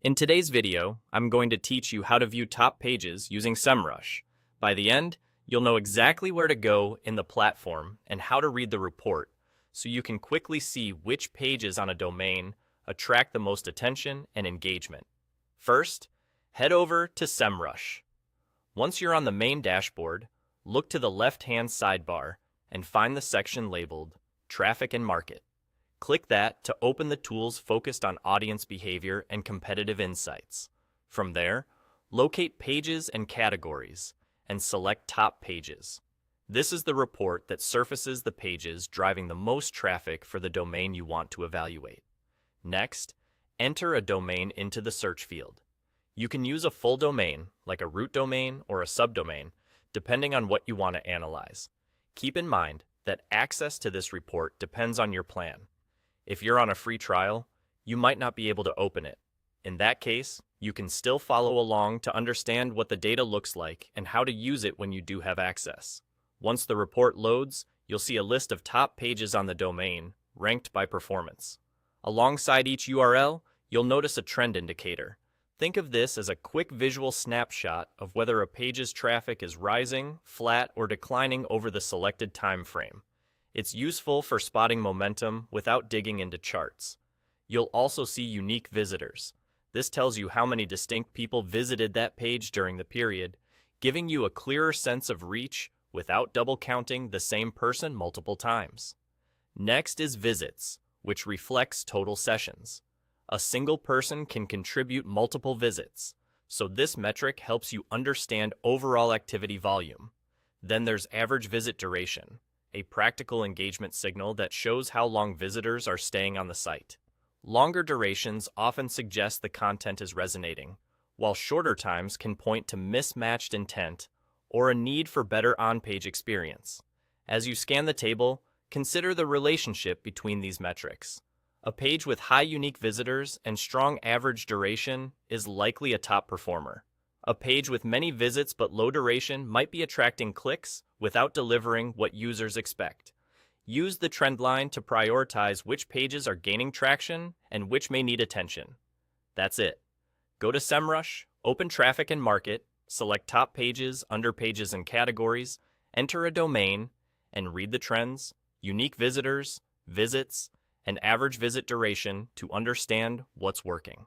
In today's video, I'm going to teach you how to view top pages using SEMrush. By the end, you'll know exactly where to go in the platform and how to read the report, so you can quickly see which pages on a domain attract the most attention and engagement. First, head over to SEMrush. Once you're on the main dashboard, look to the left-hand sidebar and find the section labeled Traffic and Market. Click that to open the tools focused on audience behavior and competitive insights. From there, locate pages and categories and select top pages. This is the report that surfaces the pages driving the most traffic for the domain you want to evaluate. Next, enter a domain into the search field. You can use a full domain, like a root domain or a subdomain, depending on what you want to analyze. Keep in mind that access to this report depends on your plan. If you're on a free trial, you might not be able to open it. In that case, you can still follow along to understand what the data looks like and how to use it when you do have access. Once the report loads, you'll see a list of top pages on the domain, ranked by performance. Alongside each URL, you'll notice a trend indicator. Think of this as a quick visual snapshot of whether a page's traffic is rising, flat, or declining over the selected time frame. It's useful for spotting momentum without digging into charts. You'll also see unique visitors. This tells you how many distinct people visited that page during the period, giving you a clearer sense of reach without double counting the same person multiple times. Next is visits, which reflects total sessions. A single person can contribute multiple visits, so this metric helps you understand overall activity volume. Then there's average visit duration, a practical engagement signal that shows how long visitors are staying on the site. Longer durations often suggest the content is resonating, while shorter times can point to mismatched intent or a need for better on-page experience. As you scan the table, consider the relationship between these metrics. A page with high unique visitors and strong average duration is likely a top performer. A page with many visits but low duration might be attracting clicks without delivering what users expect. Use the trend line to prioritize which pages are gaining traction and which may need attention. That's it. Go to SEMrush, open Traffic and Market, select top pages, under pages, and categories, enter a domain, and read the trends, unique visitors, visits, and average visit duration to understand what's working.